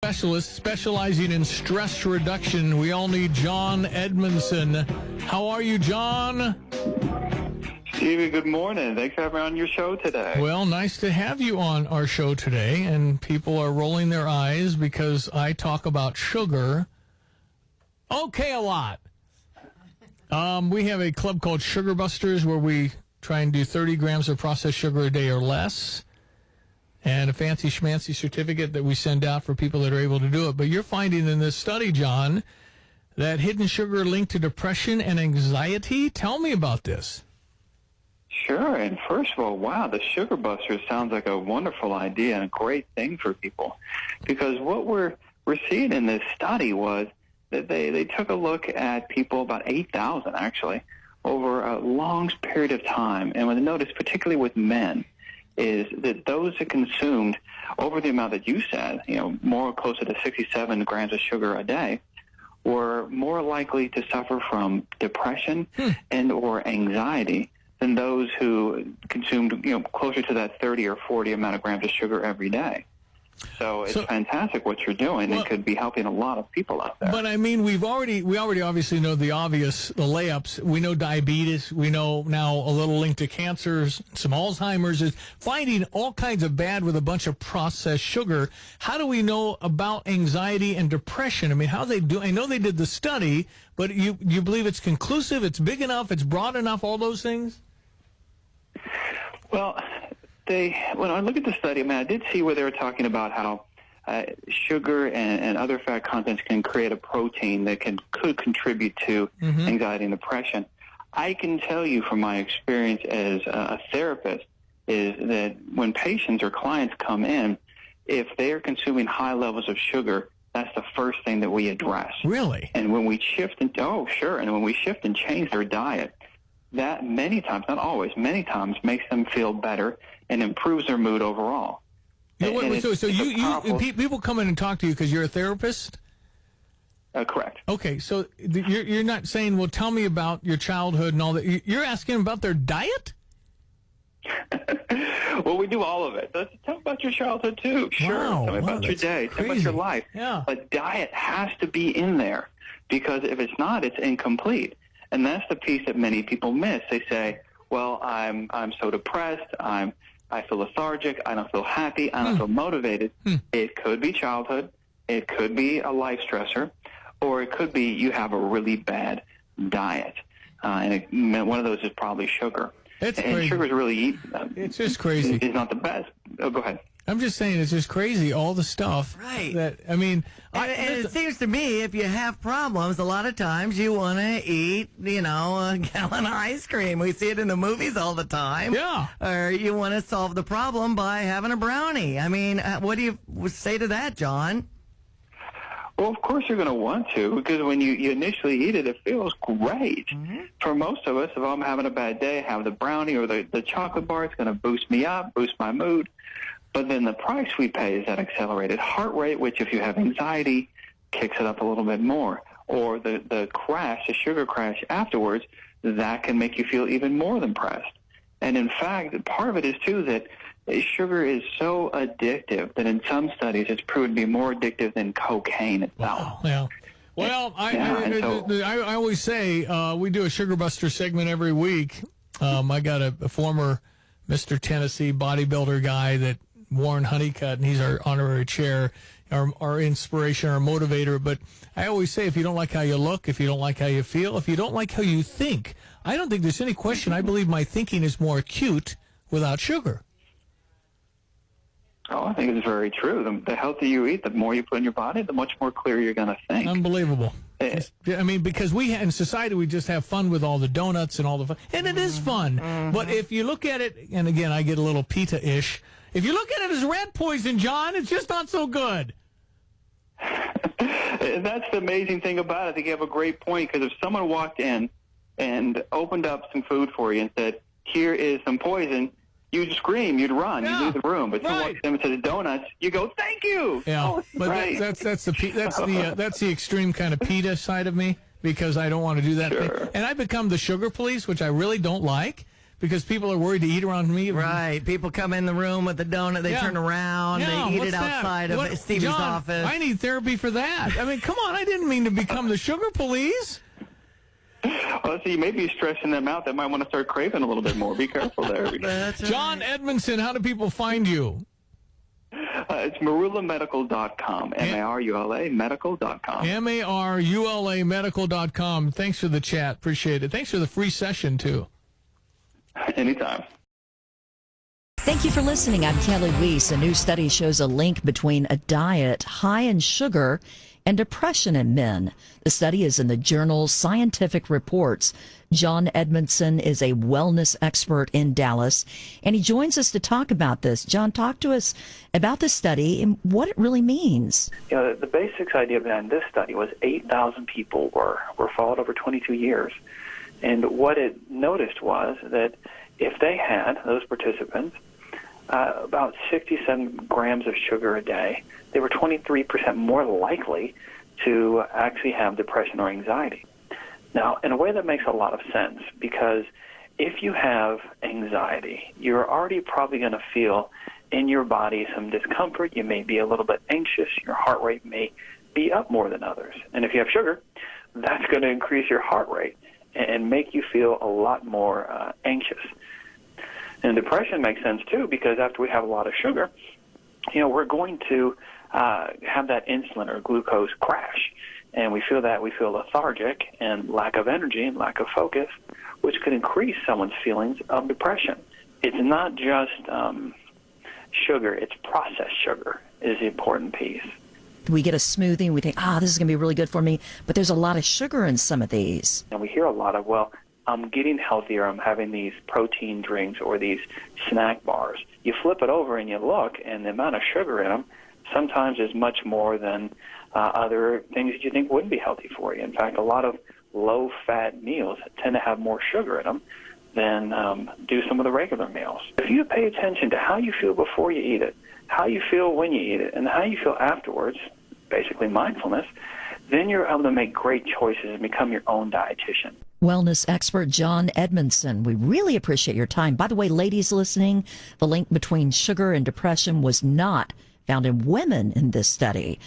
specialist specializing in stress reduction. We all need John Edmonson. How are you, John? Stevie, good morning. Thanks for having me on your show today. Well, nice to have you on our show today, and people are rolling their eyes because I talk about sugar. Okay, a lot. We have a club called Sugar Busters where we try and do 30 grams of processed sugar a day or less, and a fancy schmancy certificate that we send out for people that are able to do it. But you're finding in this study, John, that hidden sugar linked to depression and anxiety. Tell me about this. Sure. And first of all, wow, the Sugar Busters sounds like a wonderful idea and a great thing for people. Because what we're seeing in this study was that they took a look at people, about 8,000 actually, over a long period of time. And what they noticed, particularly with men, is that those that consumed over the amount that you said, more closer to 67 grams of sugar a day, were more likely to suffer from depression and or anxiety than those who consumed, closer to that 30 or 40 amount of grams of sugar every day. So it's fantastic what you're doing. It could be helping a lot of people out there. But I mean, we already obviously know the obvious, the layups. We know diabetes. We know now a little link to cancers, some Alzheimer's. Is finding all kinds of bad with a bunch of processed sugar. How do we know about anxiety and depression? I mean, how they do? I know they did the study, but you believe it's conclusive? It's big enough? It's broad enough? All those things? Well, when I look at the study, I did see where they were talking about how sugar and other fat contents can create a protein that could contribute to anxiety and depression. I can tell you from my experience as a therapist is that when patients or clients come in, if they are consuming high levels of sugar, that's the first thing that we address. Really? And when we shift and when we shift and change their diet, that many times, not always, many times makes them feel better and improves their mood overall. So people come in and talk to you because you're a therapist? Correct. Okay, so you're not saying, well, tell me about your childhood and all that. You're asking about their diet? Well, we do all of it. Tell me about your childhood, too. Sure. Wow, tell me about your day. Tell me about your life. Yeah. But diet has to be in there because if it's not, it's incomplete. And that's the piece that many people miss. They say, well, I'm so depressed. I feel lethargic. I don't feel happy. I don't feel motivated. It could be childhood. It could be a life stressor. Or it could be you have a really bad diet. And one of those is probably sugar. It's and crazy. Sugar's really... it's just crazy. It's not the best. Oh, go ahead. I'm just saying it's just crazy, all the stuff. Right. That, I mean... And it seems to me if you have problems, a lot of times you want to eat, a gallon of ice cream. We see it in the movies all the time. Yeah. Or you want to solve the problem by having a brownie. I mean, what do you say to that, John? Well, of course you're going to want to, because when you initially eat it, it feels great. For most of us, if I'm having a bad day, have the brownie or the chocolate bar, it's going to boost me up, boost my mood. But then the price we pay is that accelerated heart rate, which if you have anxiety, kicks it up a little bit more. Or the crash, the sugar crash afterwards, that can make you feel even more depressed. And in fact, part of it is, too, that sugar is so addictive that in some studies it's proven to be more addictive than cocaine itself. Wow. Well, I always say we do a Sugar Buster segment every week. I got a former Mr. Tennessee bodybuilder guy that Warren Honeycutt, and he's our honorary chair, our inspiration, our motivator. But I always say, if you don't like how you look, if you don't like how you feel, if you don't like how you think, I don't think there's any question. I believe my thinking is more acute without sugar. Oh, I think it's very true. The healthier you eat, the more you put in your body, the much more clear you're going to think. Unbelievable. I mean, because in society, we just have fun with all the donuts and all the fun. And it is fun. But if you look at it, and again, I get a little PETA-ish, if you look at it as rat poison, John, it's just not so good. That's the amazing thing about it. I think you have a great point, because if someone walked in and opened up some food for you and said, here is some poison, you'd scream, you'd run, you'd leave the room. But someone walks in and says donuts, you go, thank you. Yeah, oh, but right. that's the extreme kind of PETA side of me, because I don't want to do that thing. And I become the sugar police, which I really don't like, because people are worried to eat around me. Right. People come in the room with the donut, they turn around, they eat what's it outside that? of Stevie's John, office. I need therapy for that. I mean, come on, I didn't mean to become the sugar police. Well, so you may be stressing them out. They might want to start craving a little bit more. Be careful there. That's John Edmonson, how do people find you? It's marulamedical.com, M-A-R-U-L-A medical.com. M-A-R-U-L-A medical.com. Thanks for the chat. Appreciate it. Thanks for the free session, too. Anytime. Thank you for listening. I'm Kelly Weiss. A new study shows a link between a diet high in sugar and depression in men. The study is in the journal Scientific Reports. John Edmondson is a wellness expert in Dallas, and he joins us to talk about this. John, talk to us about this study and what it really means. You know, the basics idea behind this study was 8,000 people were followed over 22 years. And what it noticed was that if they had, those participants, about 67 grams of sugar a day, they were 23% more likely to actually have depression or anxiety. Now, in a way that makes a lot of sense, because if you have anxiety, you're already probably going to feel in your body some discomfort. You may be a little bit anxious. Your heart rate may be up more than others. And if you have sugar, that's going to increase your heart rate and make you feel a lot more anxious. And depression makes sense, too, because after we have a lot of sugar, you know, we're going to have that insulin or glucose crash. And we feel lethargic and lack of energy and lack of focus, which could increase someone's feelings of depression. It's not just sugar, it's processed sugar is the important piece. We get a smoothie and we think, this is going to be really good for me, but there's a lot of sugar in some of these. And we hear a lot of, well, I'm getting healthier, I'm having these protein drinks or these snack bars. You flip it over and you look, and the amount of sugar in them sometimes is much more than other things that you think wouldn't be healthy for you. In fact, a lot of low-fat meals tend to have more sugar in them than do some of the regular meals. If you pay attention to how you feel before you eat it, how you feel when you eat it, and how you feel afterwards, basically mindfulness, then you're able to make great choices and become your own dietitian. Wellness expert John Edmondson, we really appreciate your time. By the way, ladies listening, the link between sugar and depression was not found in women in this study.